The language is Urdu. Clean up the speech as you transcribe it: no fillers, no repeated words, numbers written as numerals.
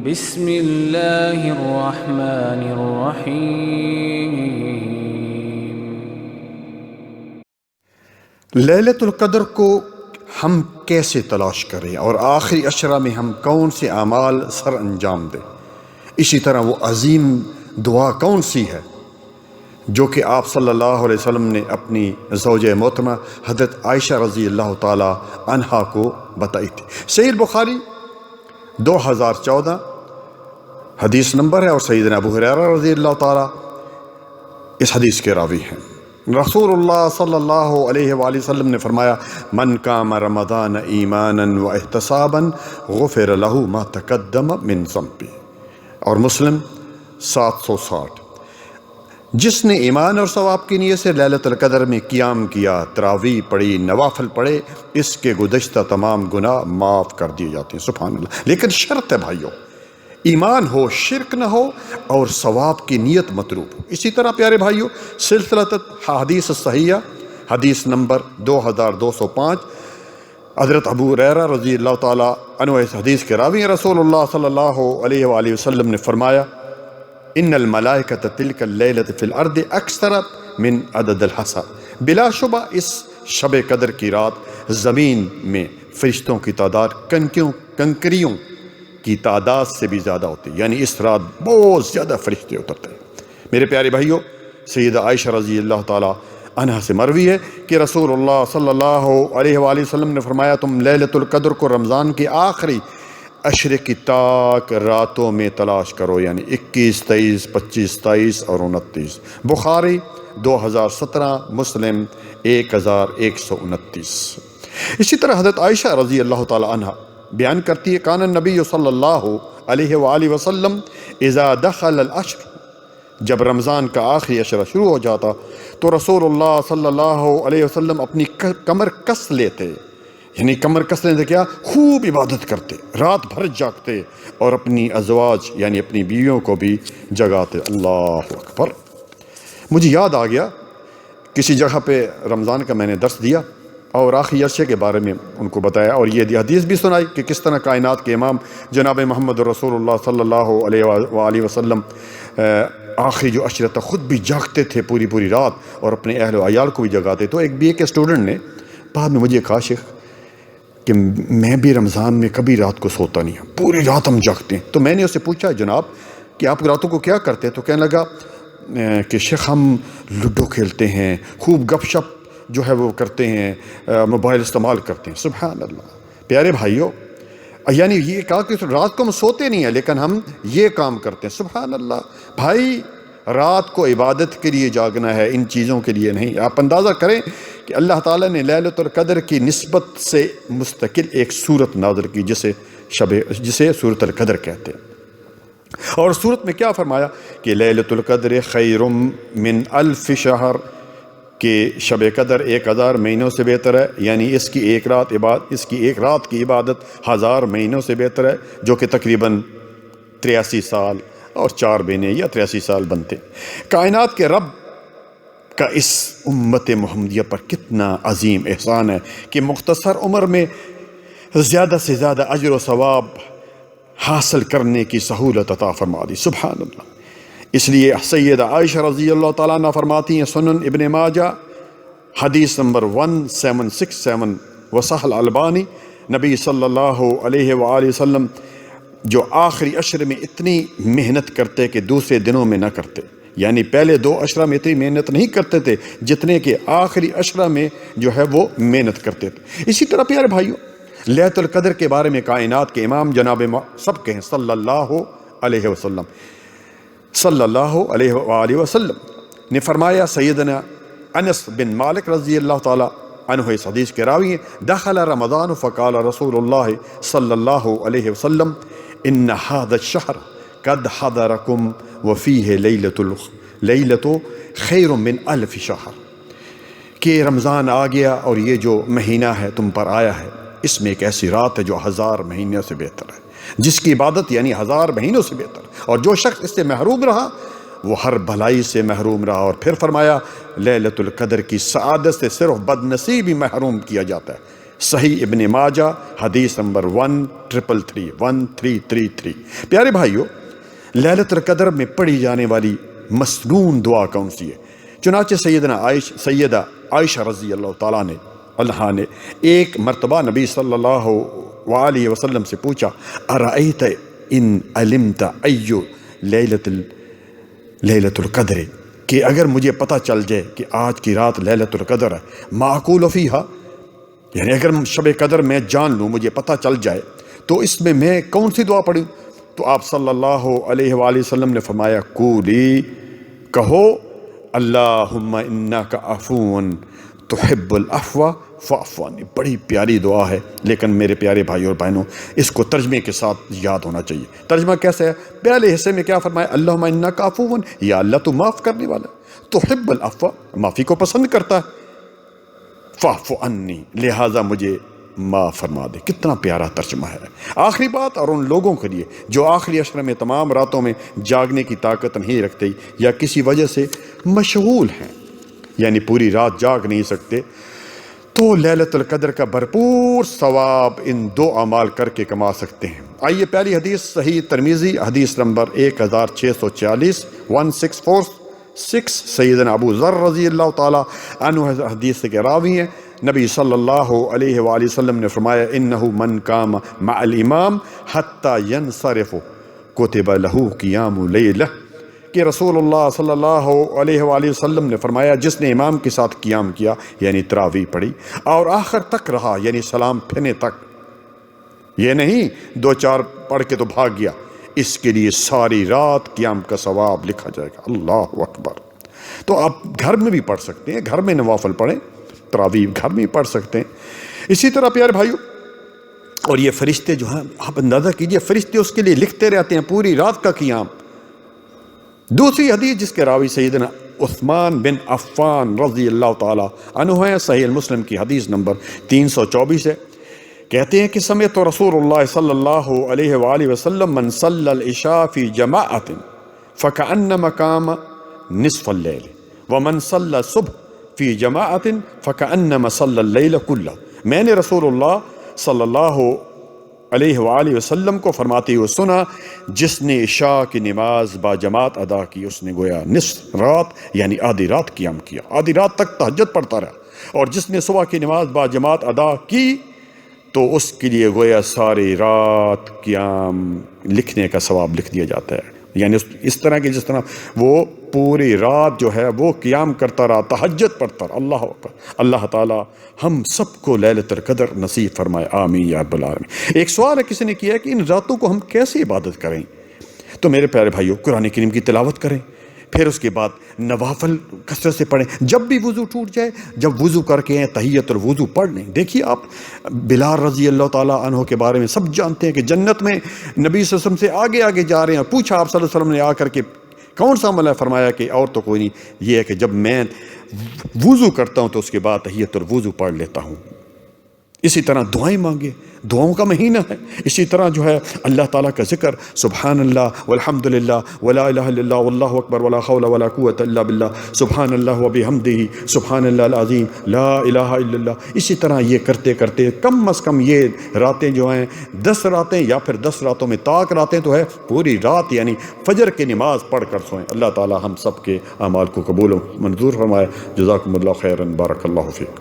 بسم اللہ الرحمن الرحیم۔ لیلۃ القدر کو ہم کیسے تلاش کریں اور آخری عشرہ میں ہم کون سے اعمال سر انجام دیں؟ اسی طرح وہ عظیم دعا کون سی ہے جو کہ آپ صلی اللہ علیہ وسلم نے اپنی زوجہ محترمہ حضرت عائشہ رضی اللہ تعالی عنہا کو بتائی تھی؟ صحیح البخاری 2014 حدیث نمبر ہے، اور سیدنا ابو ہریرہ رضی اللہ تعالی اس حدیث کے راوی ہیں۔ رسول اللہ صلی اللہ علیہ وآلہ وسلم نے فرمایا، من قام رمضان ایمانا و احتسابا غفر له ما تقدم من ذنبه، اور مسلم 760۔ جس نے ایمان اور ثواب کی نیت سے لیلۃ القدر میں قیام کیا، تراویح پڑھی، نوافل پڑھے، اس کے گزشتہ تمام گناہ معاف کر دیے جاتے ہیں۔ سبحان اللہ۔ لیکن شرط ہے بھائیو، ایمان ہو، شرک نہ ہو، اور ثواب کی نیت مطلوب ہو۔ اسی طرح پیارے بھائیو، سلسلۃ حدیث صحیحہ حدیث نمبر 2205، حضرت ابو ہریرہ رضی اللہ تعالیٰ عنہ اس حدیث کے راوی ہیں۔ رسول اللہ صلی اللہ علیہ وآلہ وسلم نے فرمایا، ان الملائکۃ تلک اللیلۃ فی الارض اکثر من عدد الحصى، بلا شبہ اس شب قدر کی رات زمین میں فرشتوں کی تعداد کنکریوں کی تعداد سے بھی زیادہ ہوتی ہے، یعنی اس رات بہت زیادہ فرشتے اترتے ہیں۔ میرے پیارے بھائیوں، سیدہ عائشہ رضی اللہ تعالی عنہا سے مروی ہے کہ رسول اللہ صلی اللہ علیہ وآلہ وسلم نے فرمایا، تم لیلۃ القدر کو رمضان کے آخری عشرے کی تاک راتوں میں تلاش کرو، یعنی 21، 23، 25، 27 اور 29۔ بخاری 2017، مسلم 1129۔ اسی طرح حضرت عائشہ رضی اللہ تعالی عنہا بیان کرتی ہے، کان النبی صلی اللہ علیہ وآلہ وسلم اذا دخل العشر، جب رمضان کا آخری عشرہ شروع ہو جاتا تو رسول اللہ صلی اللہ علیہ وسلم اپنی کمر کس لیتے، یعنی کمر کس لیتے کیا؟ خوب عبادت کرتے، رات بھر جاگتے، اور اپنی ازواج یعنی اپنی بیویوں کو بھی جگاتے۔ اللہ اکبر۔ مجھے یاد آ گیا، کسی جگہ پہ رمضان کا میں نے درس دیا اور آخری عشرے کے بارے میں ان کو بتایا، اور یہ حدیث بھی سنائی کہ کس طرح کائنات کے امام جناب محمد رسول اللہ صلی اللہ علیہ وآلہ وسلم آخری جو عشرہ تھا خود بھی جاگتے تھے پوری رات، اور اپنے اہل و عیال کو بھی جگاتے۔ تو ایک BA کے اسٹوڈنٹ نے بعد میں مجھے کہا، شیخ کہ میں بھی رمضان میں کبھی رات کو سوتا نہیں ہوں، پوری رات ہم جاگتے ہیں۔ تو میں نے اسے پوچھا، جناب کہ آپ راتوں کو کیا کرتے ہیں؟ تو کہنے لگا کہ شیخ ہم لوڈو کھیلتے ہیں، خوب گپ شپ جو ہے وہ کرتے ہیں، موبائل استعمال کرتے ہیں۔ سبحان اللہ۔ پیارے بھائیوں، یعنی یہ کہا کہ رات کو ہم سوتے نہیں ہیں لیکن ہم یہ کام کرتے ہیں۔ سبحان اللہ۔ بھائی، رات کو عبادت کے لیے جاگنا ہے، ان چیزوں کے لیے نہیں۔ آپ اندازہ کریں کہ اللہ تعالیٰ نے لیلۃ القدر کی نسبت سے مستقل ایک سورت نازل کی جسے سورۃ القدر کہتے ہیں، اور سورت میں کیا فرمایا کہ لیلۃ القدر خیر من الف شہر، کہ شب قدر 1000 مہینوں سے بہتر ہے، یعنی اس کی ایک رات کی عبادت 1000 مہینوں سے بہتر ہے، جو کہ تقریباً 83 سال اور 4 مہینے یا 83 سال بنتے۔ کائنات کے رب کا اس امت محمدیہ پر کتنا عظیم احسان ہے کہ مختصر عمر میں زیادہ سے زیادہ اجر و ثواب حاصل کرنے کی سہولت عطا فرما دی۔ سبحان اللہ۔ اس لیے سیدہ عائشہ رضی اللہ تعالیٰ عنہ فرماتی ہیں، سنن ابن ماجہ حدیث نمبر 1767، وصحح البانی، نبی صلی اللہ علیہ وآلہ وسلم جو آخری عشرے میں اتنی محنت کرتے کہ دوسرے دنوں میں نہ کرتے، یعنی پہلے 2 عشرہ میں اتنی محنت نہیں کرتے تھے جتنے کہ آخری عشرہ میں جو ہے وہ محنت کرتے تھے۔ اسی طرح پیارے بھائیوں، لیلۃ القدر کے بارے میں کائنات کے امام جناب سب کے ہیں صلی اللہ علیہ وسلم نے فرمایا، سیدنا انس بن مالک رضی اللہ تعالی عنہ اس حدیث کے راوی ہیں، دخل رمضان فقال رسول اللہ صلی اللہ علیہ وسلم ان هذا الشهر قد حضركم وفيه لیلۃ خیر من الف شہر، کہ رمضان آ گیا اور یہ جو مہینہ ہے تم پر آیا ہے، اس میں ایک ایسی رات ہے جو 1000 مہینوں سے بہتر ہے، جس کی عبادت یعنی 1000 مہینوں سے بہتر، اور جو شخص اس سے محروم رہا وہ ہر بھلائی سے محروم رہا۔ اور پھر فرمایا، لیلۃ القدر کی سعادت سے صرف بد نصیب ہی محروم کیا جاتا ہے، صحیح ابن ماجہ حدیث نمبر 1333 پیارے بھائیو، لیلۃ القدر میں پڑھی جانے والی مسنون دعا کون سی ہے؟ چنانچہ سیدہ عائشہ رضی اللہ تعالیٰ عنہا نے ایک مرتبہ نبی صلی اللہ علیہ وسلم سے پوچھا، ارأیت ان علمت ایو لیلۃ القدر، کہ اگر مجھے پتہ چل جائے کہ آج کی رات لیلۃ القدر ہے، ما اقول فیہا، یعنی اگر شب قدر میں جان لوں، مجھے پتہ چل جائے، تو اس میں کون سی دعا پڑھوں؟ تو آپ صلی اللہ علیہ وآلہ وسلم نے فرمایا، قولی، کہو، اللہم انک عفو تحب العفو فاعف عنی۔ بڑی پیاری دعا ہے، لیکن میرے پیارے بھائیوں اور بہنوں، اس کو ترجمے کے ساتھ یاد ہونا چاہیے۔ ترجمہ کیسے ہے؟ پہلے حصے میں کیا فرمایا؟ اللہم انک عفو، یا اللہ تو معاف کرنے والا، تحب العفو، معافی کو پسند کرتا ہے، فاعف عنی، لہٰذا مجھے معاف فرما دے۔ کتنا پیارا ترجمہ ہے۔ آخری بات، اور ان لوگوں کے لیے جو آخری عشرے میں تمام راتوں میں جاگنے کی طاقت نہیں رکھتے یا کسی وجہ سے مشغول ہیں، یعنی پوری رات جاگ نہیں سکتے، تو لیلۃ القدر کا بھرپور ثواب ان دو اعمال کر کے کما سکتے ہیں۔ آئیے پہلی حدیث صحیح ترمذی حدیث نمبر 1646 1646 سیدنا ابو ذر رضی اللہ تعالیٰ عنہ حدیث کے راوی ہیں۔ نبی صلی اللہ علیہ وآلہ وسلم نے فرمایا، انہو من قام مع الامام حتی ینصرف کتب لہو قیام لیلہ، کہ رسول اللہ صلی اللہ علیہ وآلہ وسلم نے فرمایا، جس نے امام کے ساتھ قیام کیا، یعنی تراویح پڑھی، اور آخر تک رہا، یعنی سلام پھرنے تک، یہ نہیں 2-4 پڑھ کے تو بھاگ گیا، اس کے لیے ساری رات قیام کا ثواب لکھا جائے گا۔ اللہ اکبر۔ تو آپ گھر میں بھی پڑھ سکتے ہیں، گھر میں نوافل پڑھیں، تراویح گھر میں پڑھ سکتے ہیں۔ اسی طرح پیارے بھائیو، اور یہ فرشتے جو ہیں، آپ اندازہ کیجئے، فرشتے اس کے لیے لکھتے رہتے ہیں پوری رات کا قیام۔ دوسری حدیث جس کے راوی سیدنا عثمان بن عفان رضی اللہ تعالیٰ عنہ ہے، صحیح مسلم کی حدیث نمبر 324 ہے، کہتے ہیں کہ سمعت رسول اللہ صلی اللہ علیہ وآلہ وسلم من صلی العشاء فی جماعت فکأنما قام نصف اللیل ومن صلی الصبح فی جماعت فکأنما صلی اللیل کلہ۔ میں نے رسول اللہ صلی اللہ علیہ وآلہ وسلم کو فرماتے ہوئے سنا، جس نے عشاء کی نماز با جماعت ادا کی، اس نے گویا نصف رات یعنی آدھی رات قیام کیا، آدھی رات تک تہجد پڑھتا رہا، اور جس نے صبح کی نماز با جماعت ادا کی تو اس کے لیے گویا ساری رات قیام لکھنے کا ثواب لکھ دیا جاتا ہے، یعنی اس طرح کی جس طرح وہ پوری رات جو ہے وہ قیام کرتا رہا، تہجد پڑھتا رہا۔ اللہ اکبر۔ اللہ تعالیٰ ہم سب کو لیلۃ القدر نصیب فرمائے، آمین یا رب العالمین۔ ایک سوال ہے کسی نے کیا ہے کہ ان راتوں کو ہم کیسے عبادت کریں؟ تو میرے پیارے بھائیو، قرآن کریم کی تلاوت کریں، پھر اس کے بعد نوافل کثرت سے پڑھیں، جب بھی وضو ٹوٹ جائے، جب وضو کر کے ہیں تحیۃ الوضو پڑھ لیں۔ دیکھیے آپ بلال رضی اللہ تعالیٰ عنہ کے بارے میں سب جانتے ہیں کہ جنت میں نبی صلی اللہ علیہ وسلم سے آگے آگے جا رہے ہیں، پوچھا آپ صلی اللہ علیہ وسلم نے آ کر کے کون سا عمل ہے؟ فرمایا کہ اور تو کوئی نہیں، یہ ہے کہ جب میں وضو کرتا ہوں تو اس کے بعد تحیۃ الوضو پڑھ لیتا ہوں۔ اسی طرح دعائیں مانگے، دعاؤں کا مہینہ ہے۔ اسی طرح جو ہے اللہ تعالیٰ کا ذکر، سبحان اللہ والحمد للہ ولا الہ الا اللہ واللہ اکبر ولا حول ولا قوۃ الا باللہ، سبحان اللہ وبحمدہ، سبحان اللہ العظیم، لا الہ الا اللہ۔ اسی طرح یہ کرتے کرتے کم از کم یہ راتیں جو ہیں 10 راتیں یا پھر 10 راتوں میں طاق راتیں تو ہے، پوری رات یعنی فجر کی نماز پڑھ کر سوئیں۔ اللہ تعالیٰ ہم سب کے اعمال کو قبول و منظور فرمائے۔ جزاکم اللہ خیرا، بارک اللہ فیک۔